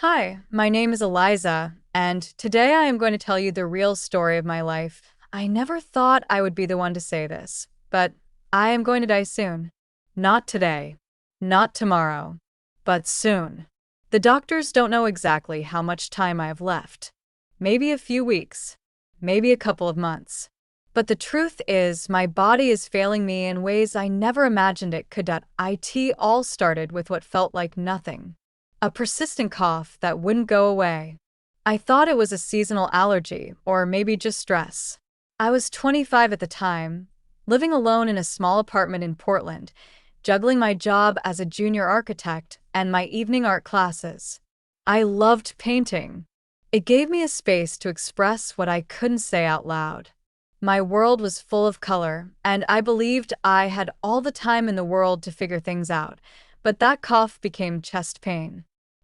Hi, my name is Eliza, and today I am going to tell you the real story of my life. I never thought I would be the one to say this, but I am going to die soon. Not today, not tomorrow, but soon. The doctors don't know exactly how much time I have left. Maybe a few weeks, maybe a couple of months. But the truth is, my body is failing me in ways I never imagined it could. It all started with what felt like nothing. A persistent cough that wouldn't go away. I thought it was a seasonal allergy, or maybe just stress. I was 25 at the time, living alone in a small apartment in Portland, juggling my job as a junior architect and my evening art classes. I loved painting. It gave me a space to express what I couldn't say out loud. My world was full of color, and I believed I had all the time in the world to figure things out, but that cough became chest pain.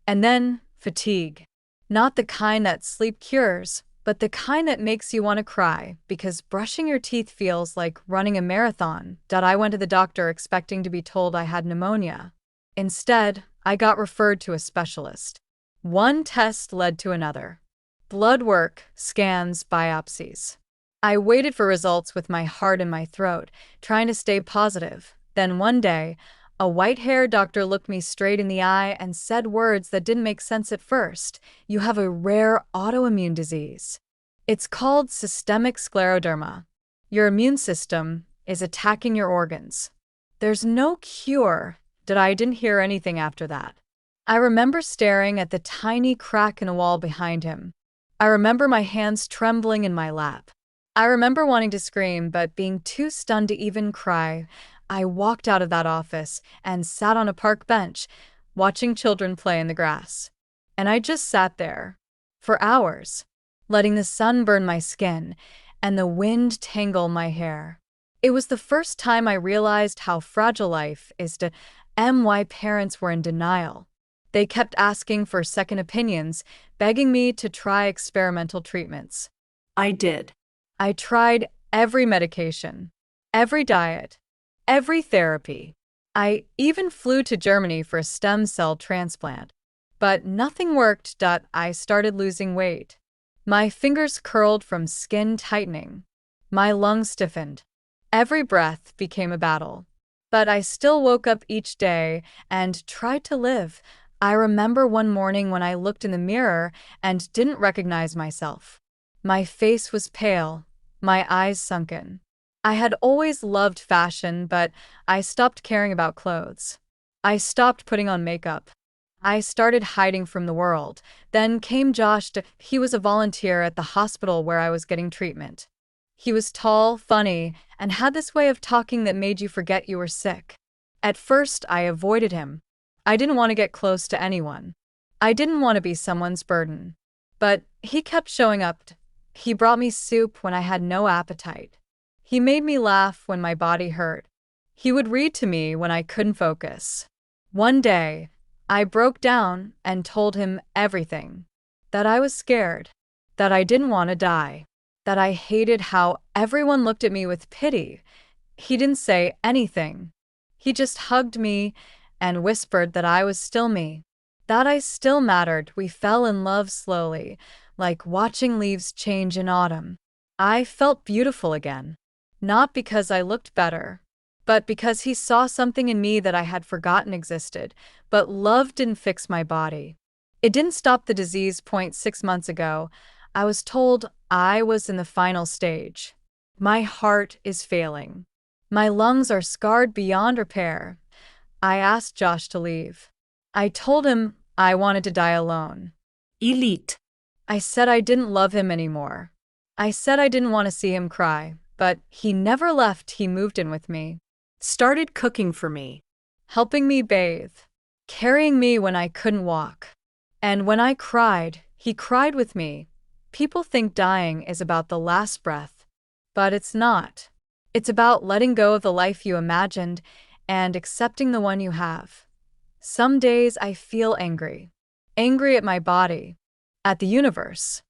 And then, fatigue. Not the kind that sleep cures, but the kind that makes you want to cry because brushing your teeth feels like running a marathon. I went to the doctor expecting to be told I had pneumonia. Instead, I got referred to a specialist. One test led to another. Blood work, scans, biopsies. I waited for results with my heart in my throat, trying to stay positive. Then one day, a white-haired doctor looked me straight in the eye and said words that didn't make sense at first. You have a rare autoimmune disease. It's called systemic scleroderma. Your immune system is attacking your organs. There's no cure. I didn't hear anything after that. I remember staring at the tiny crack in a wall behind him. I remember my hands trembling in my lap. I remember wanting to scream, but being too stunned to even cry. I walked out of that office and sat on a park bench, watching children play in the grass. And I just sat there for hours, letting the sun burn my skin and the wind tangle my hair. It was the first time I realized how fragile life is. My parents were in denial. They kept asking for second opinions, begging me to try experimental treatments. I did. I tried every medication, every diet, every therapy. I even flew to Germany for a stem cell transplant. But nothing worked. I started losing weight. My fingers curled from skin tightening. My lungs stiffened. Every breath became a battle. But I still woke up each day and tried to live. I remember one morning when I looked in the mirror and didn't recognize myself. My face was pale, my eyes sunken. I had always loved fashion, but I stopped caring about clothes. I stopped putting on makeup. I started hiding from the world. Then came Josh. He was a volunteer at the hospital where I was getting treatment. He was tall, funny, and had this way of talking that made you forget you were sick. At first, I avoided him. I didn't want to get close to anyone. I didn't want to be someone's burden. But he kept showing up. He brought me soup when I had no appetite. He made me laugh when my body hurt. He would read to me when I couldn't focus. One day, I broke down and told him everything. That I was scared. That I didn't want to die. That I hated how everyone looked at me with pity. He didn't say anything. He just hugged me and whispered that I was still me. That I still mattered. We fell in love slowly, like watching leaves change in autumn. I felt beautiful again. Not because I looked better, but because he saw something in me that I had forgotten existed. But love didn't fix my body. It didn't stop the disease. 6 months ago, I was told I was in the final stage. My heart is failing. My lungs are scarred beyond repair. I asked Josh to leave. I told him I wanted to die alone. Elite. I said I didn't love him anymore. I said I didn't want to see him cry, but he never left. He moved in with me, Started cooking for me. helping me bathe, carrying me when I couldn't walk. And when I cried, he cried with me. People think dying is about the last breath, but it's not. It's about letting go of the life you imagined and accepting the one you have. Some days I feel angry. Angry at my body, at the universe,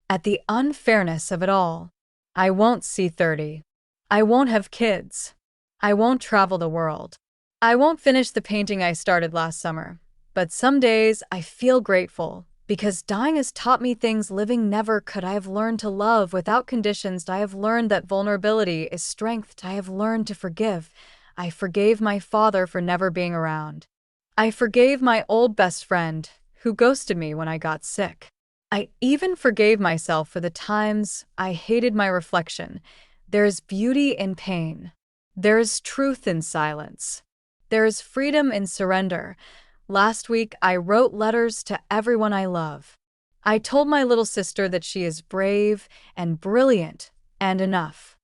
at the unfairness of it all. I won't see 30. I won't have kids. I won't travel the world. I won't finish the painting I started last summer. But some days I feel grateful Because dying has taught me things living never could. I have learned to love without conditions. I have learned that vulnerability is strength. I have learned to forgive. I forgave my father for never being around. I forgave my old best friend who ghosted me when I got sick. I even forgave myself for the times I hated my reflection. There is beauty in pain. There is truth in silence. There is freedom in surrender. Last week, I wrote letters to everyone I love. I told my little sister that she is brave and brilliant and enough.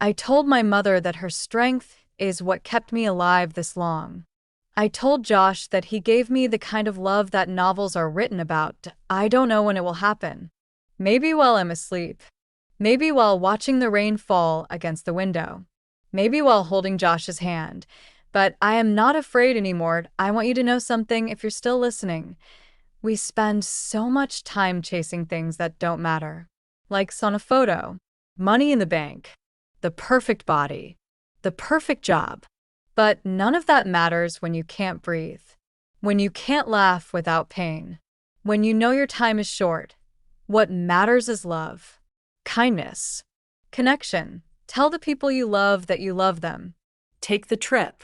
I told my mother that her strength is what kept me alive this long. I told Josh that he gave me the kind of love that novels are written about. I don't know when it will happen. Maybe while I'm asleep. Maybe while watching the rain fall against the window. Maybe while holding Josh's hand. But I am not afraid anymore. I want you to know something if you're still listening. We spend so much time chasing things that don't matter. Likes on a photo, money in the bank, the perfect body, the perfect job. But none of that matters when you can't breathe, when you can't laugh without pain, when you know your time is short. What matters is love, kindness, connection. Tell the people you love that you love them. Take the trip.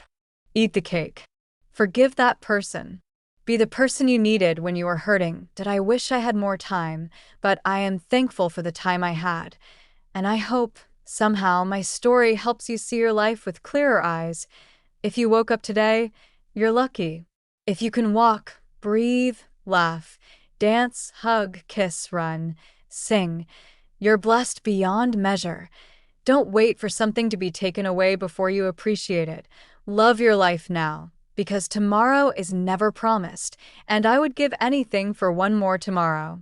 Eat the cake. Forgive that person. Be the person you needed when you were hurting. Did I wish I had more time, but I am thankful for the time I had. And I hope, somehow, my story helps you see your life with clearer eyes. If you woke up today, you're lucky. If you can walk, breathe, laugh, dance, hug, kiss, run, sing, you're blessed beyond measure. Don't wait for something to be taken away before you appreciate it. Love your life now, because tomorrow is never promised, and I would give anything for one more tomorrow.